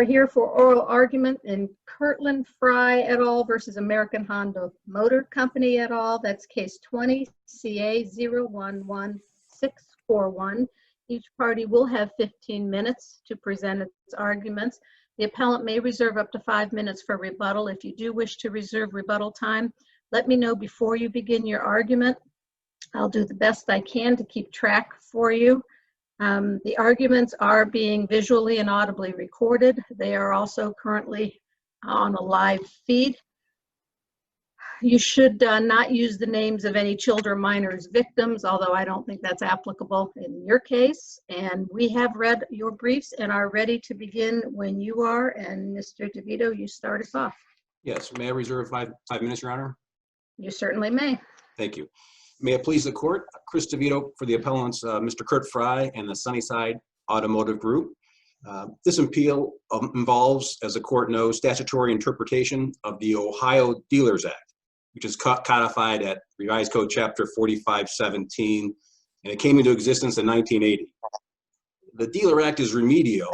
We're here for oral argument in Kirtlund, Frye et al. Versus American Honda Motor Company et al. That's case 20CA011641. Each party will have 15 minutes to present its arguments. The appellant may reserve up to 5 minutes for rebuttal. If you do wish to reserve rebuttal time, let me know before you begin your argument. I'll do the best I can to keep track for you. The arguments are being visually and audibly recorded. They are also currently on a live feed. You should not use the names of any children, minors, victims, although I don't think that's applicable in your case. And we have read your briefs and are ready to begin when you are. And Mr. DeVito, you start us off. Yes, may I reserve five minutes, Your Honor? You certainly may. Thank you. May it please the court, Chris DeVito for the appellants, Mr. Kurt Frye and the Sunnyside Automotive Group. This appeal involves, as the court knows, statutory interpretation of the Ohio Dealers Act, which is codified at Revised Code Chapter 4517, and it came into existence in 1980. The Dealer Act is remedial,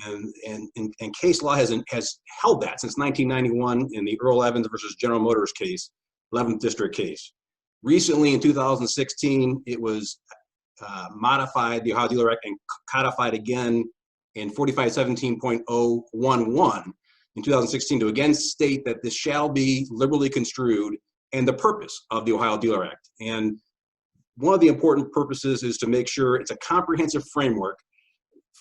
and case law has held that since 1991 in the Earl Evans versus General Motors case, 11th District case. Recently, in 2016, it was modified, the Ohio Dealer Act, and codified again in 4517.011 in 2016 to again state that this shall be liberally construed and the purpose of the Ohio Dealer Act. And one of the important purposes is to make sure it's a comprehensive framework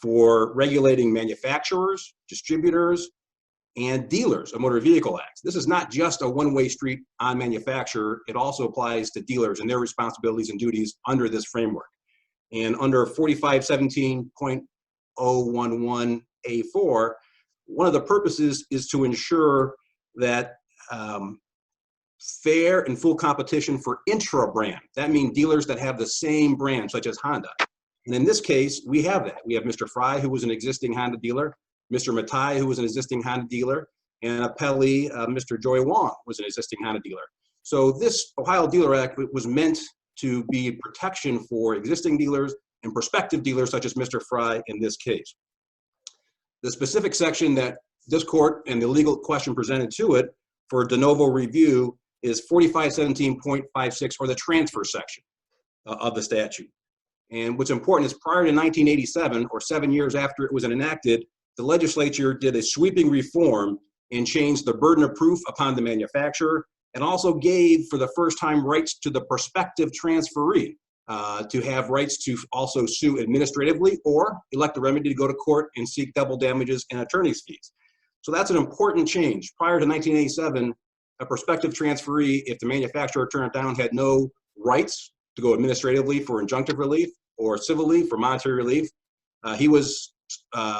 for regulating manufacturers, distributors, and dealers of motor vehicle acts. This is not just a one-way street on manufacturer. It also applies to dealers and their responsibilities and duties under this framework. And under 4517.011A4, one of the purposes is to ensure that fair and full competition for intra-brand. That means dealers that have the same brand, such as Honda. And in this case, we have that. We have Mr. Frye, who was an existing Honda dealer, Mr. Matai, who was an existing Honda dealer, and appellee, Mr. Joy Wong, was an existing Honda dealer. So this Ohio Dealer Act was meant to be protection for existing dealers and prospective dealers, such as Mr. Frye in this case. The specific section that this court and the legal question presented to it for de novo review is 4517.56, or the transfer section of the statute. And what's important is prior to 1987, or 7 years after it was enacted, the legislature did a sweeping reform and changed the burden of proof upon the manufacturer, and also gave, for the first time, rights to the prospective transferee to have rights to also sue administratively or elect a remedy to go to court and seek double damages and attorney's fees. So that's an important change. Prior to 1987, a prospective transferee, if the manufacturer turned it down, had no rights to go administratively for injunctive relief or civilly for monetary relief. He was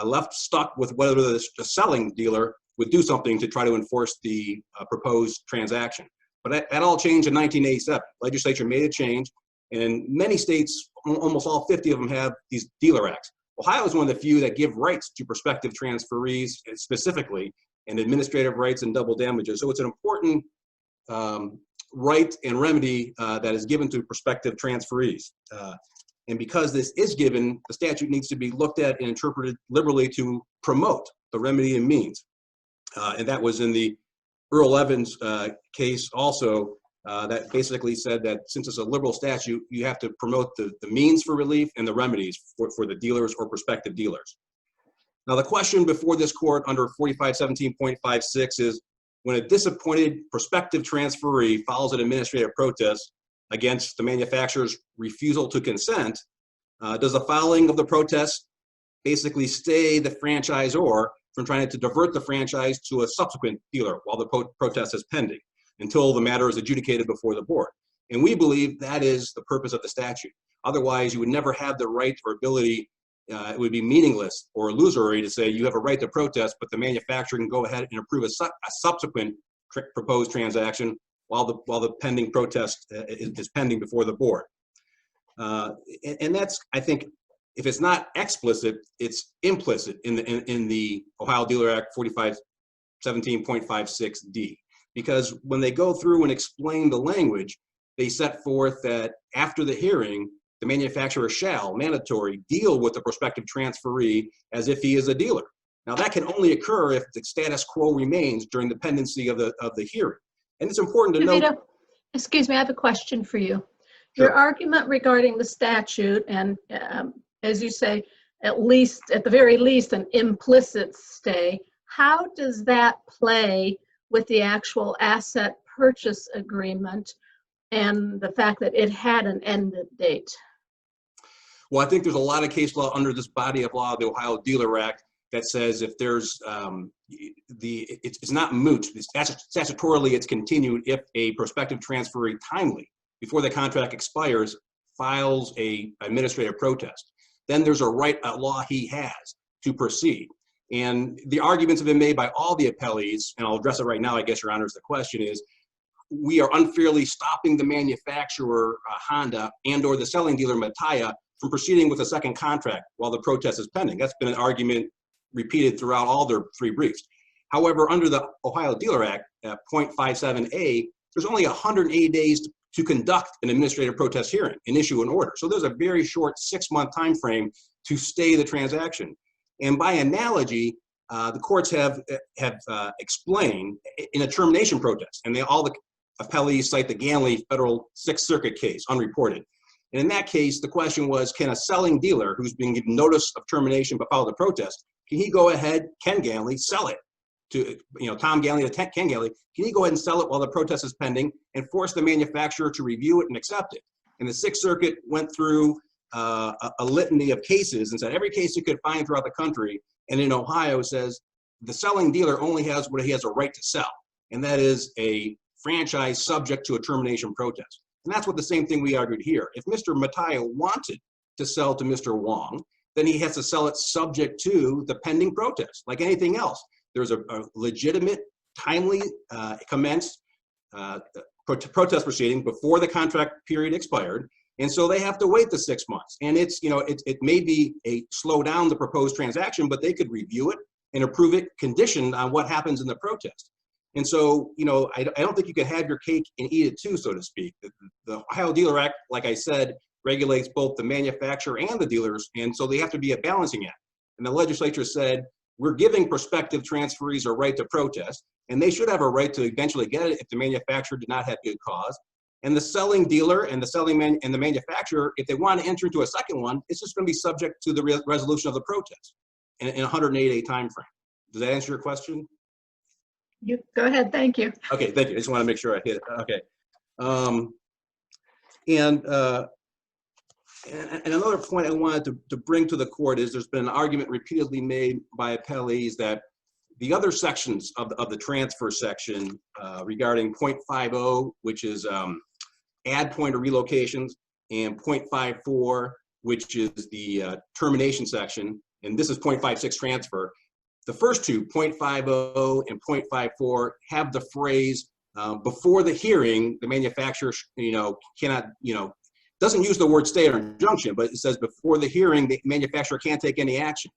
left stuck with whether the selling dealer would do something to try to enforce the proposed transaction. But that all changed in 1987. Legislature made a change, and in many states, almost all 50 of them have these dealer acts. Ohio is one of the few that give rights to prospective transferees specifically, and administrative rights and double damages. So it's an important right and remedy that is given to prospective transferees. And because this is given, the statute needs to be looked at and interpreted liberally to promote the remedy and means. And that was in the Earl Evans case also, that basically said that since it's a liberal statute, you have to promote the means for relief and the remedies for the dealers or prospective dealers. Now, the question before this court under 4517.56 is, when a disappointed prospective transferee files an administrative protest against the manufacturer's refusal to consent, does the filing of the protest basically stay the franchisor from trying to divert the franchise to a subsequent dealer while the protest is pending until the matter is adjudicated before the board? And we believe that is the purpose of the statute. Otherwise, you would never have the right or ability. It would be meaningless or illusory to say you have a right to protest, but the manufacturer can go ahead and approve a subsequent proposed transaction while the pending protest is pending before the board. And that's, I think, if it's not explicit, it's implicit in the Ohio Dealer Act 4517.56D. Because when they go through and explain the language, they set forth that after the hearing, the manufacturer shall, mandatory, deal with the prospective transferee as if he is a dealer. Now that can only occur if the status quo remains during the pendency of the hearing. And it's important to note. Vito, excuse me, I have a question for you. Sure. Your argument regarding the statute and, as you say, at the very least, an implicit stay, how does that play with the actual asset purchase agreement and the fact that it had an end date? Well, I think there's a lot of case law under this body of law, the Ohio Dealer Act, that says if there's it's not moot. Statutorily, it's continued if a prospective transferee timely, before the contract expires, files a administrative protest. Then there's a law he has to proceed. And the arguments have been made by all the appellees, and I'll address it right now, I guess, Your Honors. The question is, we are unfairly stopping the manufacturer, Honda, and or the selling dealer, Mattia, from proceeding with a second contract while the protest is pending. That's been an argument repeated throughout all their three briefs. However, under the Ohio Dealer Act, 0.57A, there's only 180 days to conduct an administrative protest hearing and issue an order. So there's a very short 6-month time frame to stay the transaction. And by analogy, the courts have explained in a termination protest, and all the appellees cite the Ganley Federal Sixth Circuit case, unreported. And in that case, the question was, can a selling dealer who's been given notice of termination but filed a protest, can he go ahead, Ken Ganley, sell it to, Tom Ganley to Ken Ganley, can he go ahead and sell it while the protest is pending and force the manufacturer to review it and accept it? And the Sixth Circuit went through a litany of cases and said every case you could find throughout the country, and in Ohio says the selling dealer only has what he has a right to sell, and that is a franchise subject to a termination protest. And that's what the same thing we argued here. If Mr. Mattia wanted to sell to Mr. Wong, then he has to sell it subject to the pending protest. Like anything else, there's a legitimate, timely commenced protest proceeding before the contract period expired. And so they have to wait the 6 months. And it's, it may be slow down the proposed transaction, but they could review it and approve it conditioned on what happens in the protest. And so, I don't think you can have your cake and eat it too, so to speak. The Ohio Dealer Act, like I said, regulates both the manufacturer and the dealers, and so they have to be a balancing act. And the legislature said, we're giving prospective transferees a right to protest, and they should have a right to eventually get it if the manufacturer did not have good cause. And the selling dealer and the manufacturer, if they want to enter into a second one, it's just going to be subject to the resolution of the protest in a 180-day time frame. Does that answer your question? You go ahead. Thank you. Okay, thank you. I just want to make sure I hit it. Okay. And another point I wanted to bring to the court is there's been an argument repeatedly made by appellees that the other sections of the transfer section regarding 0.50, which is add point or relocations, and 0.54, which is the termination section, and this is 0.56 transfer. The first two, 0.50 and 0.54, have the phrase before the hearing, the manufacturer, cannot, doesn't use the word stay or injunction, but it says before the hearing, the manufacturer can't take any action.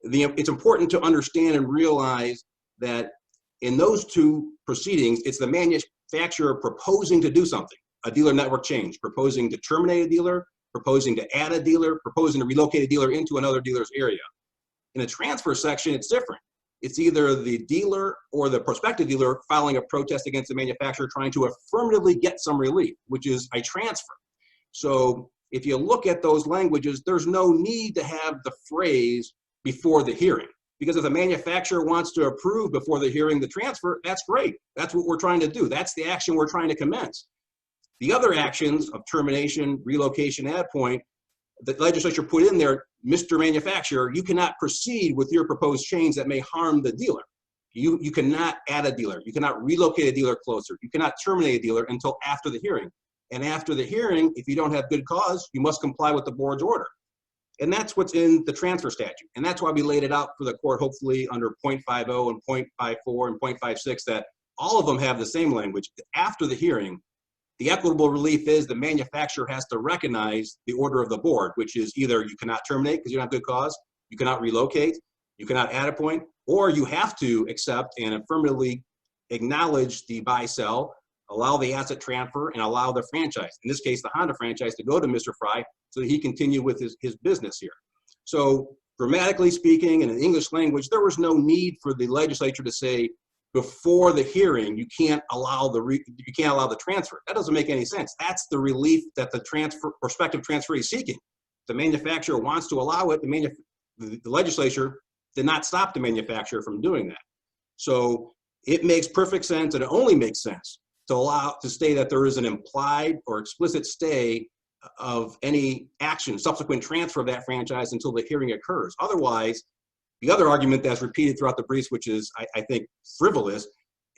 It's important to understand and realize that in those two proceedings, it's the manufacturer proposing to do something, a dealer network change, proposing to terminate a dealer, proposing to add a dealer, proposing to relocate a dealer into another dealer's area. In a transfer section, it's different. It's either the dealer or the prospective dealer filing a protest against the manufacturer trying to affirmatively get some relief, which is a transfer. So if you look at those languages, there's no need to have the phrase before the hearing, because if the manufacturer wants to approve before the hearing the transfer, that's great. That's what we're trying to do. That's the action we're trying to commence. The other actions of termination, relocation, add point, the legislature put in there, Mr. Manufacturer, you cannot proceed with your proposed change that may harm the dealer. You cannot add a dealer. You cannot relocate a dealer closer. You cannot terminate a dealer until after the hearing. And after the hearing, if you don't have good cause, you must comply with the board's order. And that's what's in the transfer statute. And that's why we laid it out for the court, hopefully under 0.50 and 0.54 and 0.56, that all of them have the same language. After the hearing, the equitable relief is the manufacturer has to recognize the order of the board, which is either you cannot terminate because you don't have good cause, you cannot relocate, you cannot add a point, or you have to accept and affirmatively acknowledge the buy-sell, allow the asset transfer, and allow the franchise, in this case, the Honda franchise, to go to Mr. Frye so that he continue with his business here. So grammatically speaking and in English language, there was no need for the legislature to say before the hearing you can't allow the transfer. That doesn't make any sense. That's the relief that the prospective transferee is seeking. The manufacturer wants to allow it. The legislature did not stop the manufacturer from doing that. So it makes perfect sense, and it only makes sense to state that there is an implied or explicit stay of any action, subsequent transfer of that franchise until the hearing occurs. Otherwise, the other argument that's repeated throughout the briefs, which is, I think, frivolous,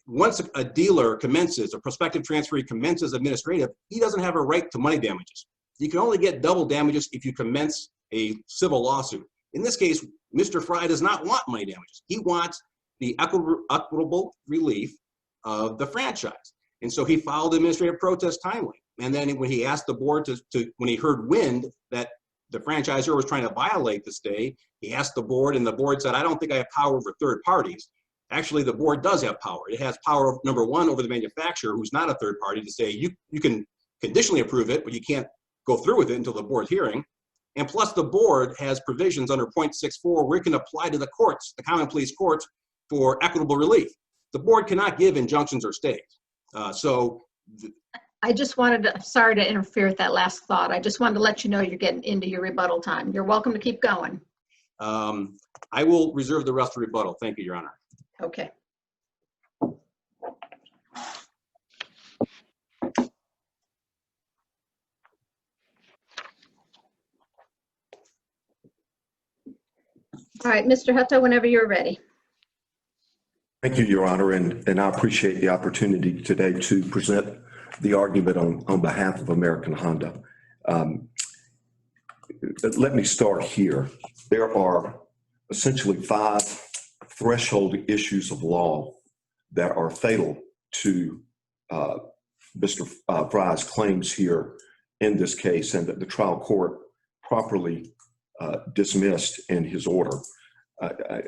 once a dealer commences, a prospective transferee commences administrative, he doesn't have a right to money damages. You can only get double damages if you commence a civil lawsuit. In this case, Mr. Frye does not want money damages. He wants the equitable relief of the franchise. And so he filed administrative protest timely. And then when he asked the board when he heard wind that the franchisor was trying to violate the stay, he asked the board, and the board said, I don't think I have power over third parties. Actually, the board does have power. It has power, number one, over the manufacturer, who's not a third party, to say you can conditionally approve it, but you can't go through with it until the board's hearing. And plus, the board has provisions under 0.64 where it can apply to the courts, the common pleas courts, for equitable relief. The board cannot give injunctions or stays. I just wanted to, sorry to interfere with that last thought. I just wanted to let you know you're getting into your rebuttal time. You're welcome to keep going. I will reserve the rest of rebuttal. Thank you, Your Honor. Okay. All right, Mr. Hutto, whenever you're ready. Thank you, Your Honor, and I appreciate the opportunity today to present the argument on behalf of American Honda. Let me start here. There are essentially 5 threshold issues of law that are fatal to Mr. Frye's claims here in this case, and that the trial court properly dismissed in his order.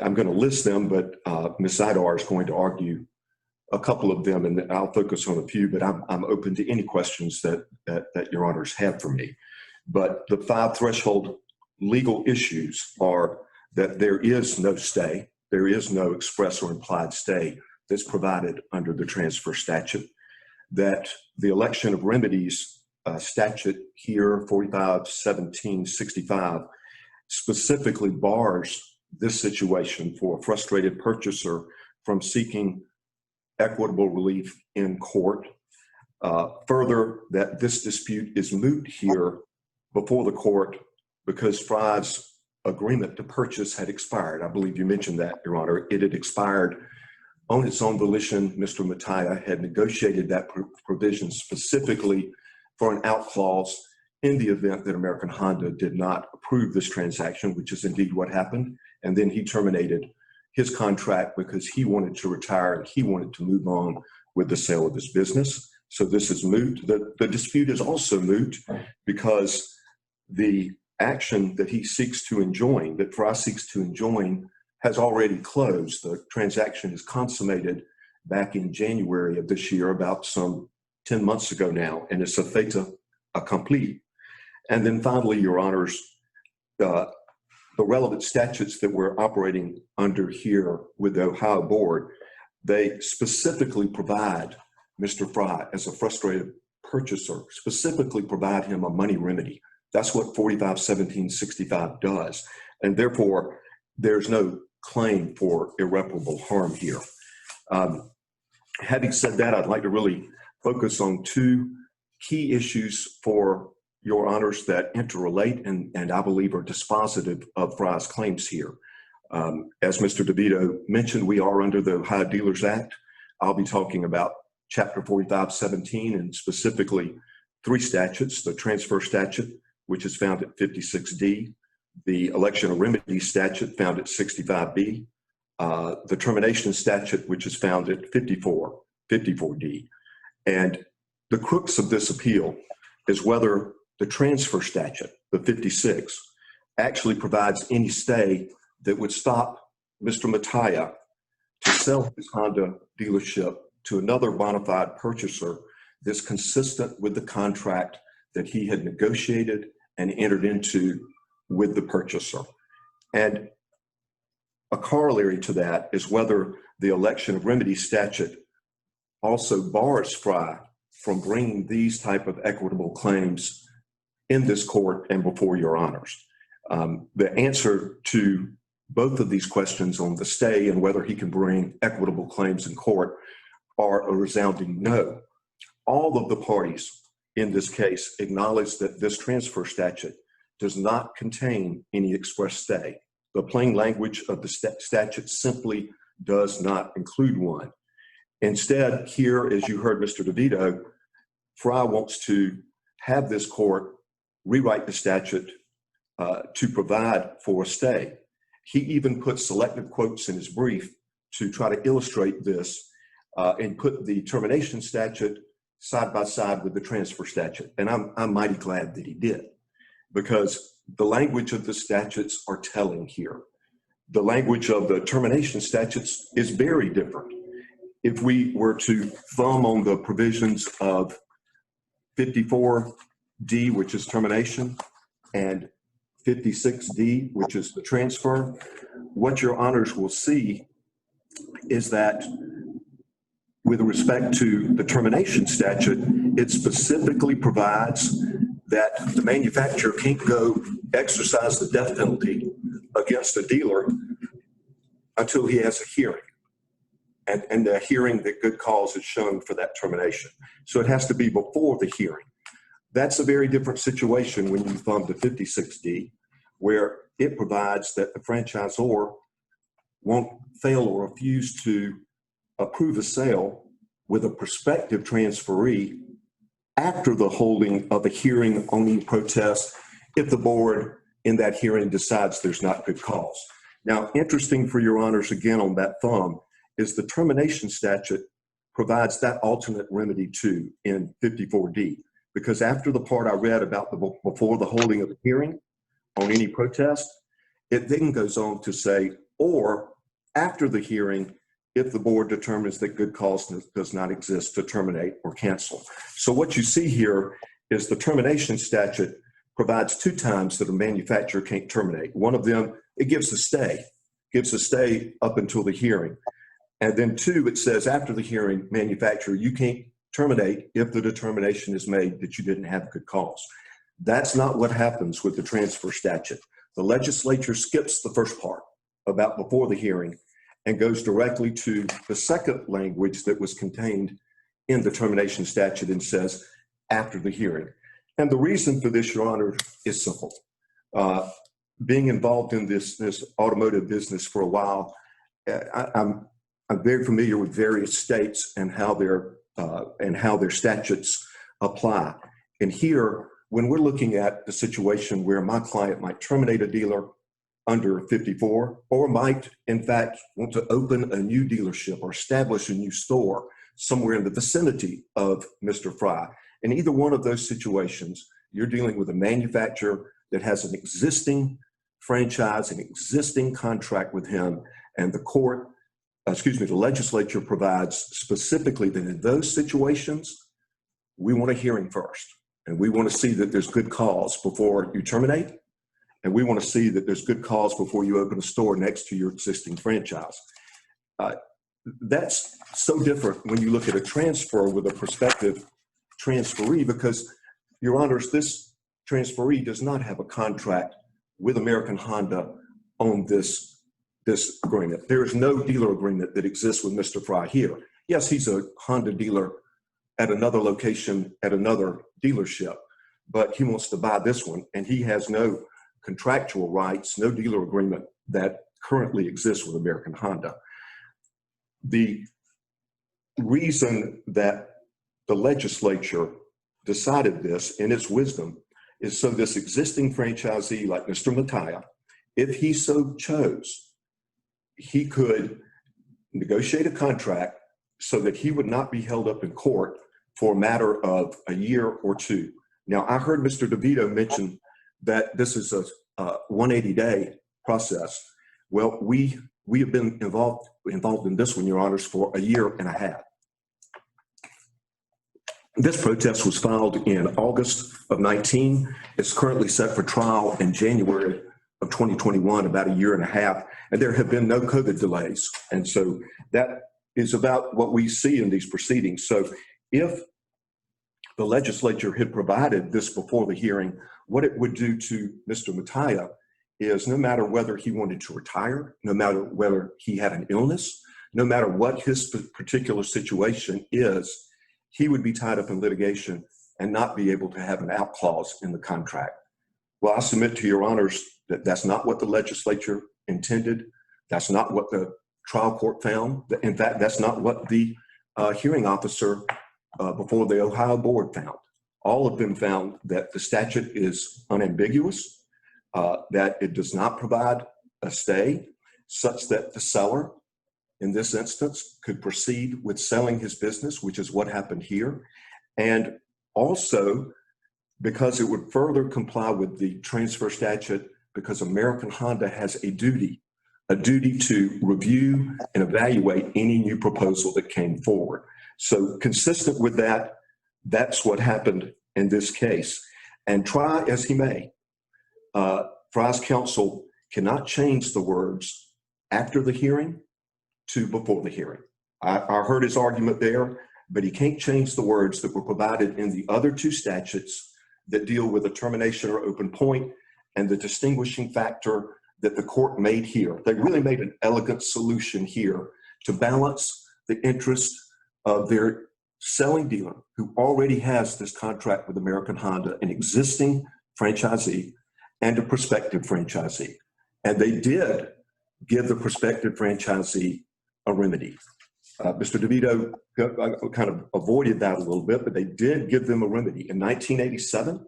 I'm going to list them, but Ms. Zidar is going to argue a couple of them, and I'll focus on a few, but I'm open to any questions that Your Honors have for me. But the 5 threshold legal issues are that there is no stay, there is no express or implied stay that's provided under the transfer statute, that the election of remedies statute here, 45-1765, specifically bars this situation for a frustrated purchaser from seeking equitable relief in court. Further, that this dispute is moot here before the court because Frye's agreement to purchase had expired. I believe you mentioned that, Your Honor. It had expired on its own volition. Mr. Mattia had negotiated that provision specifically for an out clause in the event that American Honda did not approve this transaction, which is indeed what happened. And then he terminated his contract because he wanted to retire and he wanted to move on with the sale of his business. So this is moot. The dispute is also moot because the action that he seeks to enjoin, that Frye seeks to enjoin, has already closed. The transaction is consummated back in January of this year, about some 10 months ago now, and it's a fait accompli. And then finally, Your Honors, the relevant statutes that we're operating under here with the Ohio Board, they specifically provide Mr. Frye, as a frustrated purchaser, specifically provide him a money remedy. That's what 45-1765 does. And therefore, there's no claim for irreparable harm here. Having said that, I'd like to really focus on 2 key issues for Your Honors that interrelate and I believe are dispositive of Frye's claims here. As Mr. DeVito mentioned, we are under the Ohio Dealers Act. I'll be talking about Chapter 45-17 and specifically 3 statutes: the transfer statute, which is found at 56D, the election of remedies statute found at 65B, the termination statute, which is found at 54D. And the crux of this appeal is whether the transfer statute, the 56, actually provides any stay that would stop Mr. Mattia to sell his Honda dealership to another bona fide purchaser that's consistent with the contract that he had negotiated and entered into with the purchaser. And a corollary to that is whether the election of remedy statute also bars Frye from bringing these type of equitable claims in this court and before your honors. The answer to both of these questions on the stay and whether he can bring equitable claims in court are a resounding no. All of the parties in this case acknowledge that this transfer statute does not contain any express stay. The plain language of the statute simply does not include one. Instead, here, as you heard Mr. DeVito, Frye wants to have this court rewrite the statute to provide for a stay. He even put selective quotes in his brief to try to illustrate this and put the termination statute side by side with the transfer statute. And I'm mighty glad that he did, because the language of the statutes are telling here. The language of the termination statutes is very different. If we were to thumb on the provisions of 54D, which is termination, and 56D, which is the transfer, what your honors will see is that with respect to the termination statute, it specifically provides that the manufacturer can't go exercise the death penalty against a dealer until he has a hearing. And the hearing that good cause is shown for that termination. So it has to be before the hearing. That's a very different situation when you thumb to 56D, where it provides that the franchisor won't fail or refuse to approve a sale with a prospective transferee after the holding of a hearing on any protest if the board in that hearing decides there's not good cause. Now, interesting for your honors again on that thumb is the termination statute provides that alternate remedy too in 54D, because after the part I read about before the holding of a hearing on any protest, it then goes on to say, or after the hearing, if the board determines that good cause does not exist to terminate or cancel. So what you see here is the termination statute provides 2 times that a manufacturer can't terminate. One of them, it gives a stay up until the hearing. And then 2, it says after the hearing, manufacturer, you can't terminate if the determination is made that you didn't have good cause. That's not what happens with the transfer statute. The legislature skips the first part about before the hearing and goes directly to the second language that was contained in the termination statute and says after the hearing. And the reason for this, Your Honor, is simple. Being involved in this automotive business for a while, I'm very familiar with various states and how their statutes apply. And here, when we're looking at the situation where my client might terminate a dealer under 54, or might in fact want to open a new dealership or establish a new store somewhere in the vicinity of Mr. Frye. In either one of those situations, you're dealing with a manufacturer that has an existing franchise, an existing contract with him, and the legislature provides specifically that in those situations, we want a hearing first, and we want to see that there's good cause before you terminate. And we want to see that there's good cause before you open a store next to your existing franchise. That's so different when you look at a transfer with a prospective transferee, because, Your Honors, this transferee does not have a contract with American Honda on this agreement. There is no dealer agreement that exists with Mr. Frye here. Yes, he's a Honda dealer at another location at another dealership, but he wants to buy this one, and he has no contractual rights, no dealer agreement that currently exists with American Honda. The reason that the legislature decided this in its wisdom is so this existing franchisee like Mr. Mattia, if he so chose, he could negotiate a contract so that he would not be held up in court for a matter of a year or 2. Now, I heard Mr. DeVito mention that this is a 180-day process. Well, we have been involved in this one, Your Honors, for a year and a half. This protest was filed in August of 19. It's currently set for trial in January of 2021, about a year and a half, and there have been no COVID delays. And so that is about what we see in these proceedings. So if the legislature had provided this before the hearing, what it would do to Mr. Mattia is, no matter whether he wanted to retire, no matter whether he had an illness, no matter what his particular situation is, he would be tied up in litigation and not be able to have an out clause in the contract. Well, I submit to your honors that that's not what the legislature intended. That's not what the trial court found. In fact, that's not what the hearing officer before the Ohio board found. All of them found that the statute is unambiguous, that it does not provide a stay such that the seller, in this instance, could proceed with selling his business, which is what happened here. And also, because it would further comply with the transfer statute, because American Honda has a duty to review and evaluate any new proposal that came forward. So consistent with that, that's what happened in this case. And try as he may, Frye's counsel cannot change the words after the hearing to before the hearing. I heard his argument there, but he can't change the words that were provided in the other two statutes that deal with a termination or open point, and the distinguishing factor that the court made here. They really made an elegant solution here to balance the interest of their selling dealer, who already has this contract with American Honda, an existing franchisee and a prospective franchisee. And they did give the prospective franchisee a remedy. Mr. DeVito kind of avoided that a little bit, but they did give them a remedy. In 1987,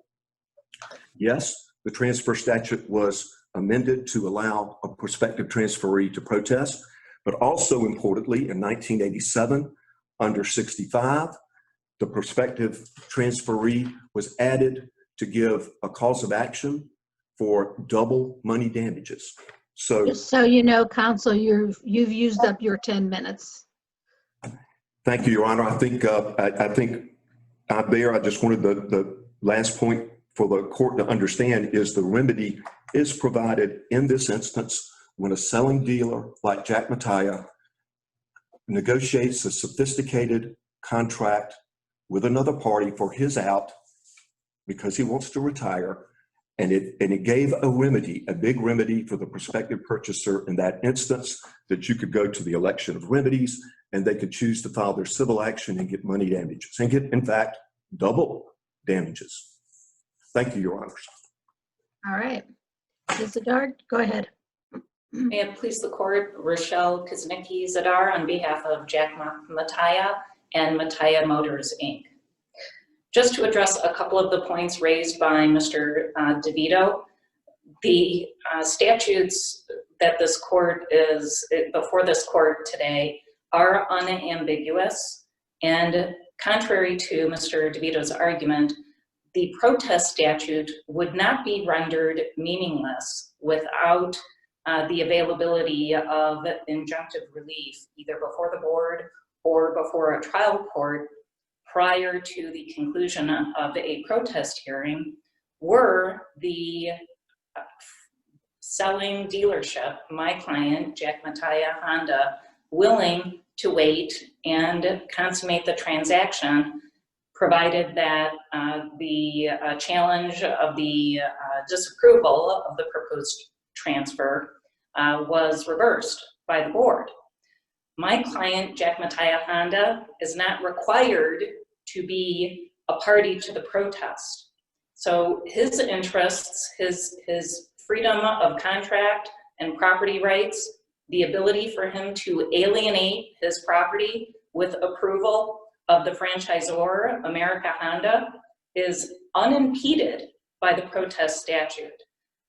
yes, the transfer statute was amended to allow a prospective transferee to protest, but also importantly, in 1987, under 65, the prospective transferee was added to give a cause of action for double money damages. So, just so you know, counsel, you've used up your 10 minutes. Thank you, Your Honor. I think I just wanted the last point for the court to understand is the remedy is provided in this instance when a selling dealer like Jack Mattia negotiates a sophisticated contract with another party for his out because he wants to retire, and it gave a remedy, a big remedy for the prospective purchaser in that instance, that you could go to the election of remedies and they could choose to file their civil action and get money damages and get, in fact, double damages. Thank you, Your Honors. All right. Ms. Zadar, go ahead. May it please the court, Rochelle Kuznicki Zadar on behalf of Jack Mattia and Mattia Motors, Inc. Just to address a couple of the points raised by Mr. DeVito, the statutes that this court is, before this court today, are unambiguous, and contrary to Mr. DeVito's argument, the protest statute would not be rendered meaningless without the availability of injunctive relief, either before the board or before a trial court prior to the conclusion of a protest hearing, were the selling dealership, my client, Jack Mattia Honda, willing to wait and consummate the transaction, provided that the challenge of the disapproval of the proposed transfer was reversed by the board. My client, Jack Mattia Honda, is not required to be a party to the protest. So his interests, his freedom of contract and property rights, the ability for him to alienate his property with approval of the franchisor, America Honda, is unimpeded by the protest statute.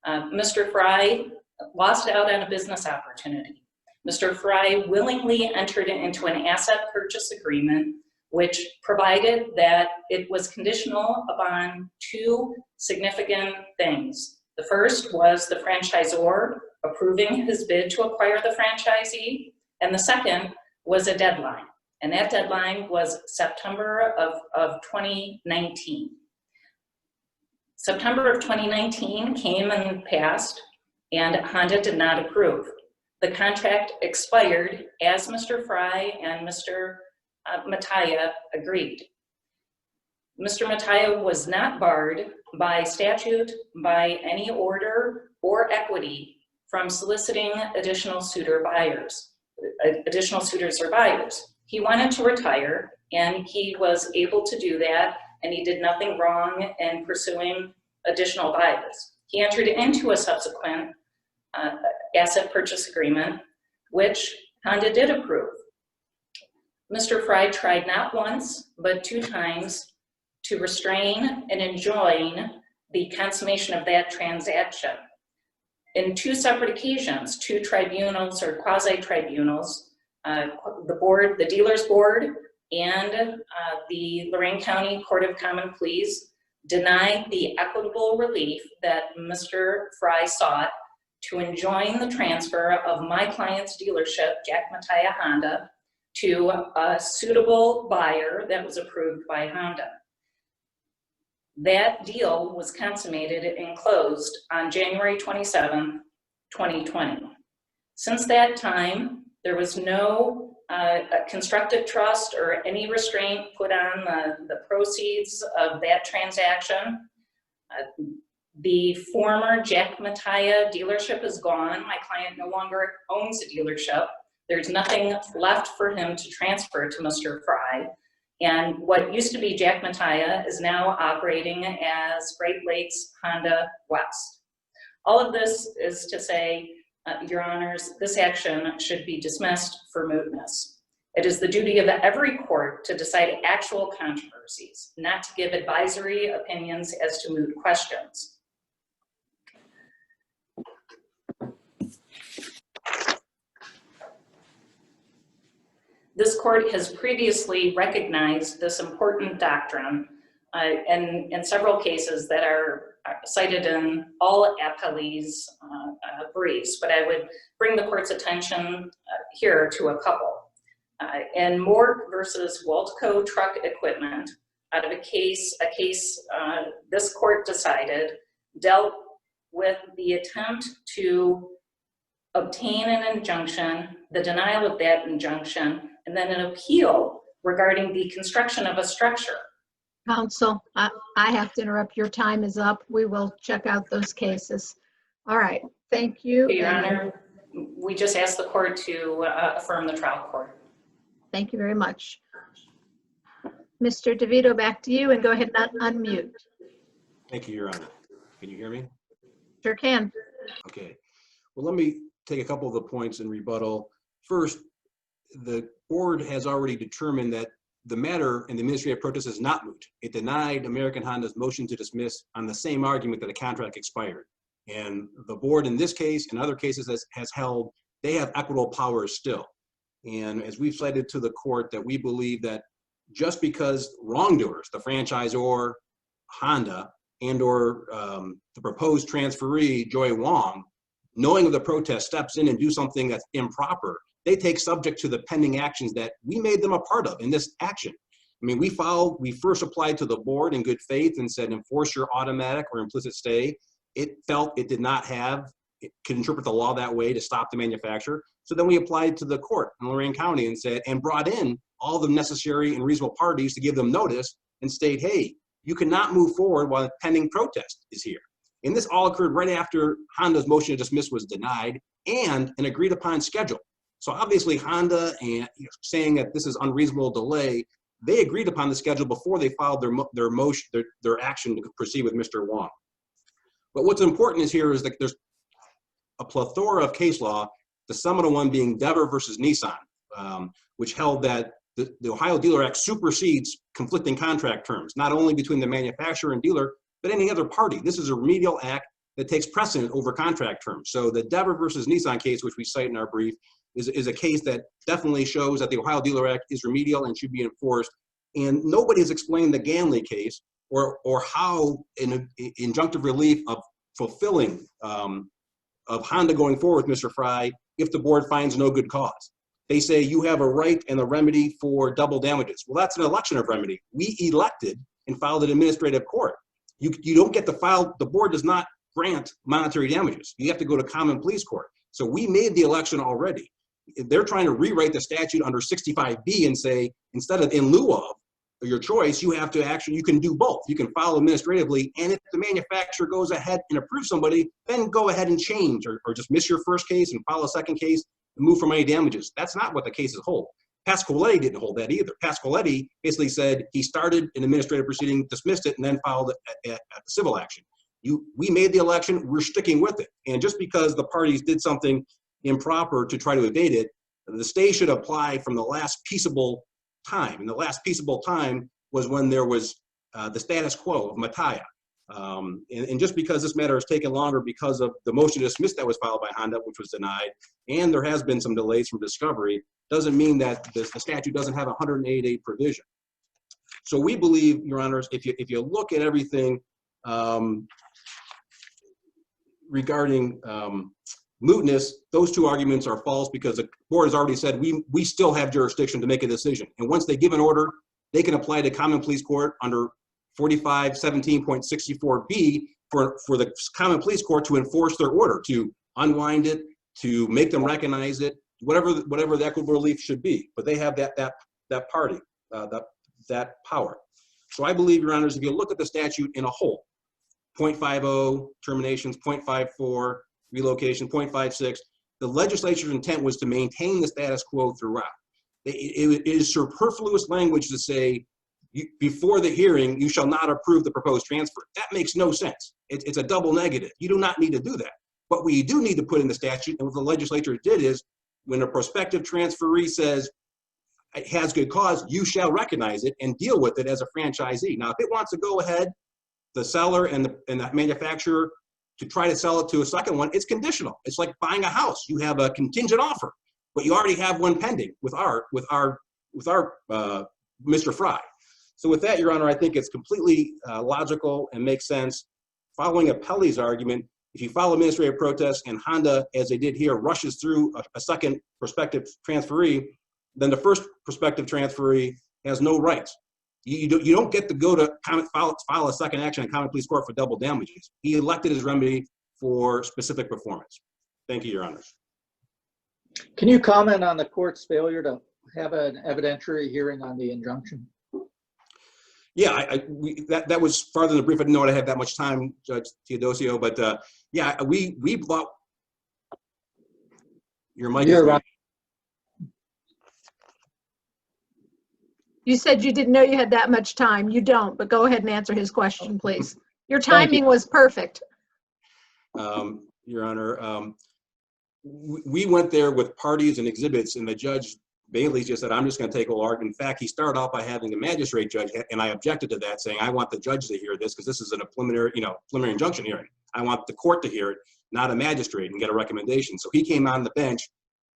Mr. Frye lost out on a business opportunity. Mr. Frye willingly entered into an asset purchase agreement which provided that it was conditional upon two significant things. The first was the franchisor approving his bid to acquire the franchisee, and the second was a deadline, and that deadline was September of 2019. September of 2019 came and passed. and Honda did not approve. The contract expired as Mr. Frye and Mr. Mattia agreed. Mr. Mattia was not barred by statute, by any order or equity from soliciting additional suitors or buyers. He wanted to retire, and he was able to do that, and he did nothing wrong in pursuing additional buyers. He entered into a subsequent asset purchase agreement, which Honda did approve. Mr. Frye tried not once, but 2 times to restrain and enjoin the consummation of that transaction. In 2 separate occasions, 2 tribunals or quasi-tribunals, the dealer's board and the Lorain County Court of Common Pleas denied the equitable relief that Mr. Frye sought to enjoin the transfer of my client's dealership, Jack Mattia Honda, to a suitable buyer that was approved by Honda. That deal was consummated and closed on January 27, 2020. Since that time, there was no constructive trust or any restraint put on the proceeds of that transaction. The former Jack Mattia dealership is gone. My client no longer owns a dealership. There's nothing left for him to transfer to Mr. Frye. And what used to be Jack Mattia is now operating as Great Lakes Honda West. All of this is to say, Your Honors, this action should be dismissed for mootness. It is the duty of every court to decide actual controversies, not to give advisory opinions as to moot questions. This court has previously recognized this important doctrine in several cases that are cited in all appellees' briefs, but I would bring the court's attention here to a couple. In Morg versus Waltco Truck Equipment, out of a case this court decided dealt with the attempt to obtain an injunction, the denial of that injunction, and then an appeal regarding the construction of a structure. Counsel, I have to interrupt. Your time is up. We will check out those cases. All right. Thank you. Your Honor, we just asked the court to affirm the trial court. Thank you very much. Mr. DeVito, back to you, and go ahead and unmute. Thank you, Your Honor. Can you hear me? Sure can. Okay. Well, let me take a couple of the points in rebuttal. First, the board has already determined that the matter in the administrative protest is not moot. It denied American Honda's motion to dismiss on the same argument that the contract expired. And the board in this case and other cases has held they have equitable powers still. And as we've cited to the court, that we believe that just because wrongdoers, the franchisor, Honda, and or the proposed transferee, Joy Wong, knowing of the protest, steps in and do something that's improper, they take subject to the pending actions that we made them a part of in this action. I mean, we first applied to the board in good faith and said, enforce your automatic or implicit stay. It felt it did not have, it could interpret the law that way to stop the manufacturer. So then we applied to the court in Lorain County and said, and brought in all the necessary and reasonable parties to give them notice and state, hey, you cannot move forward while the pending protest is here. And this all occurred right after Honda's motion to dismiss was denied and an agreed upon schedule. So obviously Honda, and saying that this is unreasonable delay, they agreed upon the schedule before they filed their action to proceed with Mr. Wong. But what's important is here is that there's a plethora of case law, the seminal one being Dever versus Nissan, which held that the Ohio Dealer Act supersedes conflicting contract terms, not only between the manufacturer and dealer, but any other party. This is a remedial act that takes precedent over contract terms. So the Dever versus Nissan case, which we cite in our brief, is a case that definitely shows that the Ohio Dealer Act is remedial and should be enforced. And nobody has explained the Ganley case or how an injunctive relief of fulfilling of Honda going forward with Mr. Frye if the board finds no good cause. They say you have a right and a remedy for double damages. Well, that's an election of remedy. We elected and filed an administrative court. You don't get to file, the board does not grant monetary damages. You have to go to common pleas court. So we made the election already. They're trying to rewrite the statute under 65B and say, instead of in lieu of your choice, you have to actually, you can do both. You can file administratively, and if the manufacturer goes ahead and approves somebody, then go ahead and change or just miss your first case and file a second case and move for money damages. That's not what the cases hold. Pasqualetti didn't hold that either. Pasqualetti basically said he started an administrative proceeding, dismissed it, and then filed a civil action. We made the election, we're sticking with it. And just because the parties did something improper to try to evade it, the stay should apply from the last peaceable time. And the last peaceable time was when there was the status quo of Mattia. And just because this matter has taken longer because of the motion to dismiss that was filed by Honda, which was denied, and there has been some delays from discovery, doesn't mean that the statute doesn't have a 108A provision. So we believe, Your Honors, if you look at everything regarding mootness, those two arguments are false because the board has already said we still have jurisdiction to make a decision. And once they give an order, they can apply to common pleas court under 4517.64B for the common pleas court to enforce their order, to unwind it, to make them recognize it, whatever the equitable relief should be. But they have that power. So I believe, Your Honors, if you look at the statute in a whole, 0.50 terminations, 0.54 relocation, 0.56, the legislature's intent was to maintain the status quo throughout. It is superfluous language to say, before the hearing, you shall not approve the proposed transfer. That makes no sense. It's a double negative. You do not need to do that. But what you do need to put in the statute, and what the legislature did is, when a prospective transferee says it has good cause, you shall recognize it and deal with it as a franchisee. Now, if it wants to go ahead, the seller and the manufacturer, to try to sell it to a second one, it's conditional. It's like buying a house. You have a contingent offer, but you already have one pending with our Mr. Frye. So with that, Your Honor, I think it's completely logical and makes sense. Following Apelli's argument, if you file administrative protest and Honda, as they did here, rushes through a second prospective transferee, then the first prospective transferee has no rights. You don't get to go to file a second action in common pleas court for double damages. He elected his remedy for specific performance. Thank you, Your Honors. Can you comment on the court's failure to have an evidentiary hearing on the injunction? Yeah, that was farther than the brief. I didn't know I had that much time, Judge Teodosio, but yeah, we bought your mic. You're right. You said you didn't know you had that much time. You don't, but go ahead and answer his question, please. Your timing was perfect. Your Honor, we went there with parties and exhibits, and the Judge Bailey just said, I'm just going to take oral argument. In fact, he started off by having the magistrate judge, and I objected to that, saying, I want the judge to hear this because this is a preliminary injunction hearing. I want the court to hear it, not a magistrate, and get a recommendation. So he came on the bench,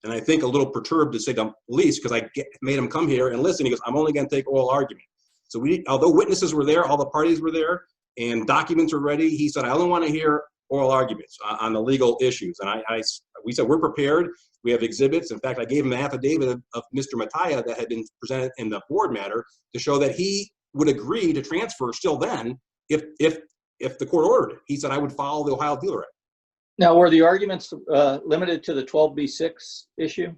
and I think a little perturbed to say to police, because I made him come here and listen. He goes, I'm only going to take oral argument. So although witnesses were there, all the parties were there, and documents were ready, he said, I only want to hear oral arguments on the legal issues. And we said, we're prepared. We have exhibits. In fact, I gave him an affidavit of Mr. Mattia that had been presented in the board matter to show that he would agree to transfer still then if the court ordered it. He said, I would follow the Ohio Dealer Act. Now, were the arguments limited to the 12B6 issue?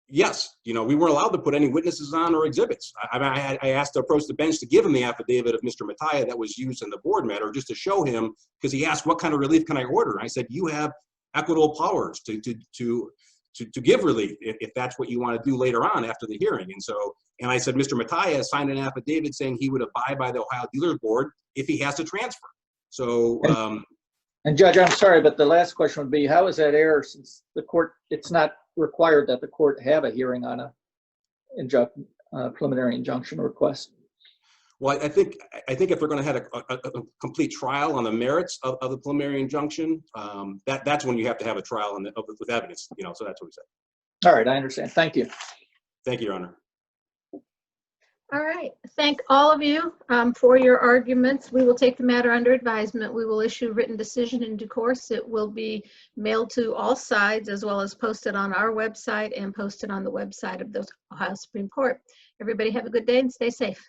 Yes. We weren't allowed to put any witnesses on or exhibits. I asked to approach the bench to give him the affidavit of Mr. Mattia that was used in the board matter just to show him, because he asked, what kind of relief can I order? And I said, you have equitable powers to give relief if that's what you want to do later on after the hearing. And I said, Mr. Mattia signed an affidavit saying he would abide by the Ohio Dealer Board if he has to transfer. So, and Judge, I'm sorry, but the last question would be, how is that error, since the court, it's not required that the court have a hearing on a preliminary injunction request? Well, I think if they're going to have a complete trial on the merits of the preliminary injunction, that's when you have to have a trial with evidence. So that's what we said. All right, I understand. Thank you. Thank you, Your Honor. All right. Thank all of you for your arguments. We will take the matter under advisement. We will issue a written decision in due course. It will be mailed to all sides as well as posted on our website and posted on the website of the Ohio Supreme Court. Everybody have a good day and stay safe.